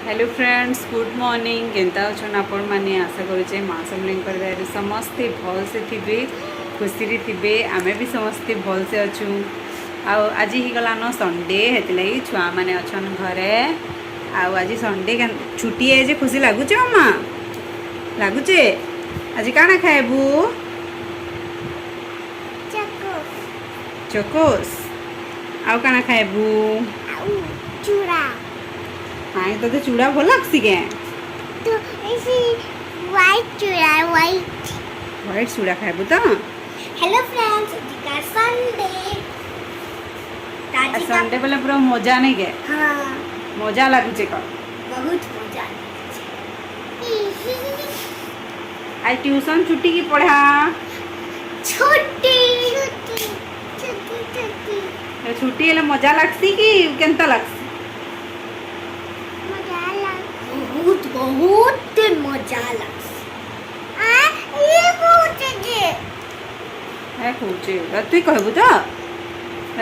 Hello friends good morning केनता अच्छन आपण माने आशा करुचे माँ समलेंकर दयारे समस्ते भल से थिबे खुशी थिबे आमे भी समस्ते भल से अच्छू आज ही गलान संडे हेति लगी छुआ माने अच्छन घरे आज संडे छुट्टी है जे खुशी लागुचे मामा लागुचे आज काना खाएबू चकोस आउ काना खाएबू चूड़ा हाँ तो चूड़ा भल लगसी के तो ऐसी व्हाइट चूड़ा व्हाइट व्हाइट चूड़ा खाएबू तो हेलो फ्रेंड्स का संडे ताजी का संडे बोले पूरा मजा नहीं के हाँ मजा लगुचे का बहुत मजा आज ट्यूशन छुट्टी की पढ़ा छुट्टी छुट्टी छुट्टी छुट्टी छुट्टी हेले मजा लगसी कि केनता लगसी मजा लग बहुत मजा लग आ ये बहुत जे है खोचे तु कहबू तो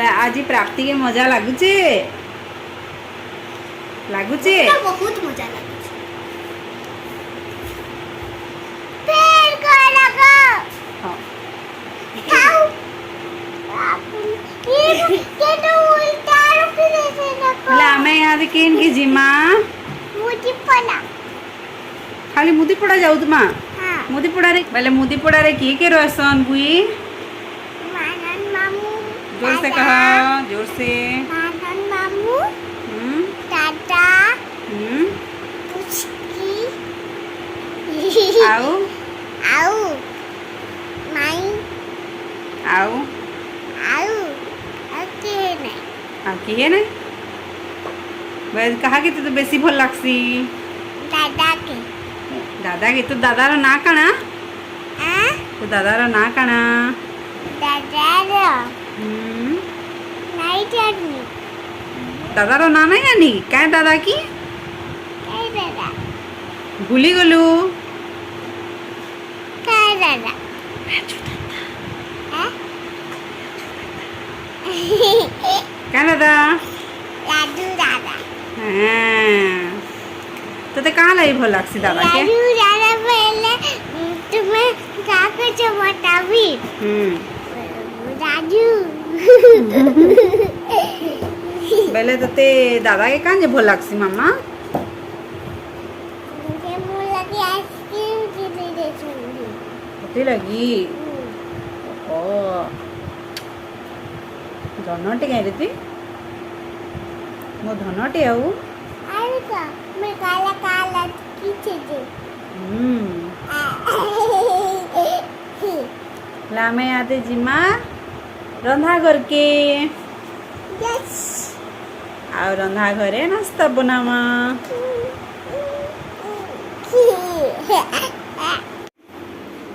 आज प्राप्ति के मजा लगुचे लगुचे बहुत मजा लग पेड़ का लगा हाँ खाओ ये तो उल्टा रुक जैसे रखो बोले आमे यहाँ केन की जिमा मुझे पला खाली मुदी पड़ा जाऊ तुमा हाँ मुदी पड़ा रे बोले मुदी पड़ा रे के रोशन बुई मानन मामू जोर से दादा, कहा जोर से मानन मामू हम्म दादा हम्म पुचकी आओ आओ माई आओ आओ ओके नहीं की है ना बस कहा कि तो बेसी भल लगसी दादा के दादा के तो दादार ना काना आ तो दादार ना काना दादा रो हम्म नहीं चटनी दादार ना नहीं आनी क्या दादा की काय दादा भूली गलू काय दादा हाँ? क्या दादा लाडू दादा हाँ तो ते कहाँ लाई भल लगसी दादा के लाडू दादा पहले तुम्हें क्या कुछ बतावी राजू पहले तो ते दादा के कहाँ जे भल लगसी मामा मुझे मुँह लगी आइसक्रीम की भी दे चुंगी होती लगी ओ धनटे कहीं रीति मो धनटे आऊ अरे का मैं काला काला की चीज़ लामे आते जिमा रंधा घर के यस आ रंधा घरे नास्ता बनावा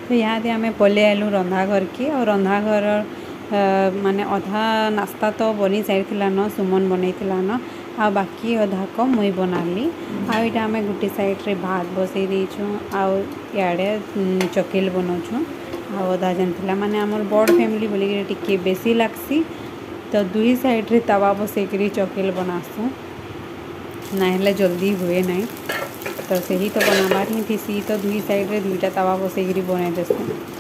तो यहाँ आम पलि आलु रंधा घर की और रंधा घर माने अधा नास्ता तो बनी सारी न सुमन बनई न आ बाकी अधा को मुई बनाली आईटा आम गोटे साइड्रे भात बसई देछुँ आड़े चकेल बनाऊँ आधा जानला माने आमर बड़ फैमिली बोलिक टिके बेसी लागसी तो दुई साइड्रे तवा बसईकरी चकेल बनासुँ ना जल्दी हुए नहीं तो सही तो बनाबार ही थी तो दुई साइड्रे दुईटा तवा बसईकरी बनाई देसुँ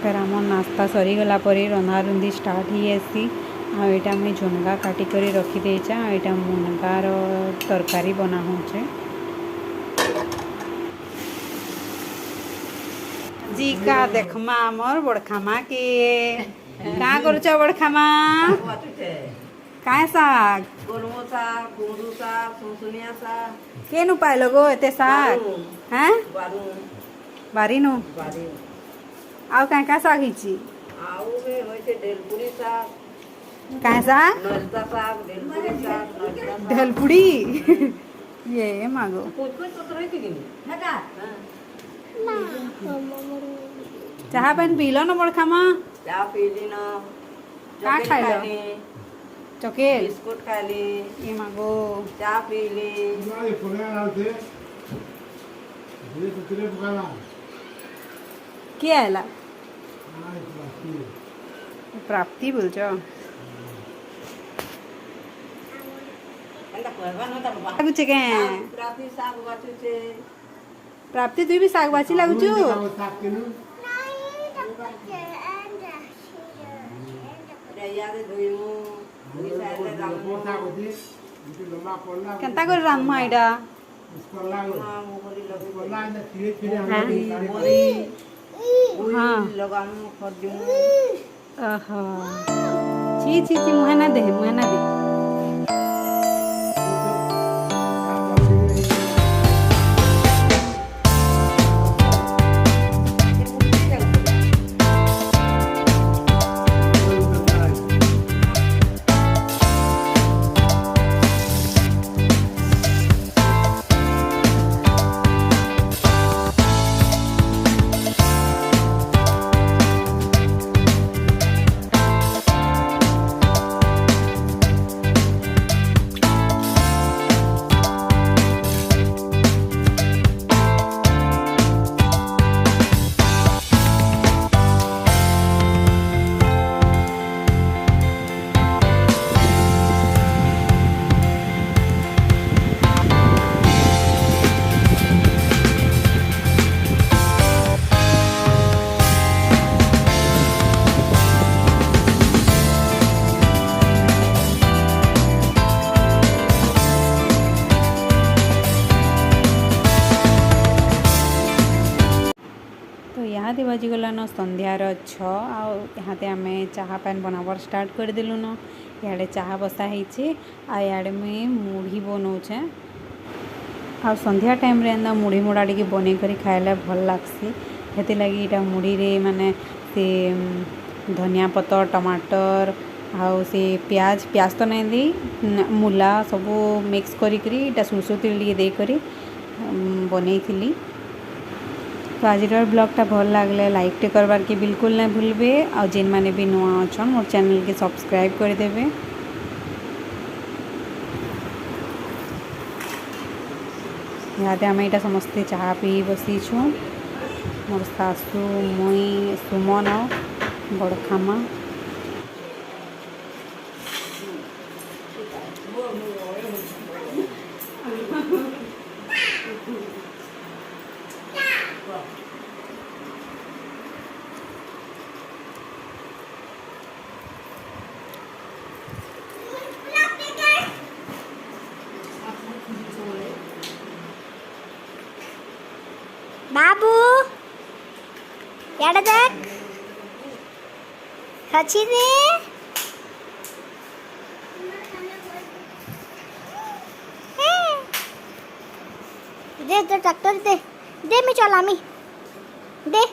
फिर आम नास्ता सरीगला रंधा रुंधी स्टार्ट ही आसी आईटा मुझे झुनगा काटिक रखीदेचा आईटा मुनगार तरकारी बना होचे जी का देखमा आमर बड़खामा के का करुच बड़खामा काय साग केनु पाइल गो एते साग हैं बारीनु आउ क्या क्या साग हिची क्या साग ढेलपुड़ी ये मागो चाह पानी पीलो न बड़खामा का खाइलो चकेल बिस्कुट खाली ये मागो चा पीली क्या है प्राप्ति बोल ଲାଗୁଛେ କେଁ ରାତି ଶାଗ ବାଛୁଛେ ପ୍ରାପ୍ତି ତୁଇ ବି ଶାଗ ବାଛି ଲାଗୁଛୁ नहीं तो बच्चे एंड ଇଆଡ଼େ ଧୋଇମୁ ଦୁଇ ସାଇଡ଼ରେ ରାନ୍ଧମୁ କେନ୍ତା କରି ରାନ୍ଧମା ଏଇଟା ମୁଗରି ଲଗେଇ ହଁ ଲଗାମୁ ଖର୍ଜମୁ ଓହୋ ଛି ଛି ଛି ମୁହେଁ ନା ଦେ तो यहाँ बाजिगलान संध्यार 6 आते आम चाहा पान बनावर स्टार्ट करदेलु न इे चाहा बसा आड़े मुई मुढ़ी बनाऊे आ संध्या टाइम रे एंदा मुढ़ी मुड़ा टी बन कर खाइले भल लगसी से लगी इटा मुढ़ी रे माने से धनिया पतर टमाटर आउ से प्याज प्याज तो नहीं दी मूला सबू मिक्स करी सुरसो तेल देकर बन तो आज ब्लॉगटा भल लगले लाइक टे करवार के बिल्कुल नहीं भूलबे आ जेन माने भी नुआ अच्छन मोर चैनल के सब्सक्राइब कर देबे। यहाँ आम यहाँ समस्ते चाह पी बसीछु मोर सासू मुई सुमन आ बड़खामा बाबू यार देख अच्छी दे दे तो ट्रैक्टर दे मैं चला मी दे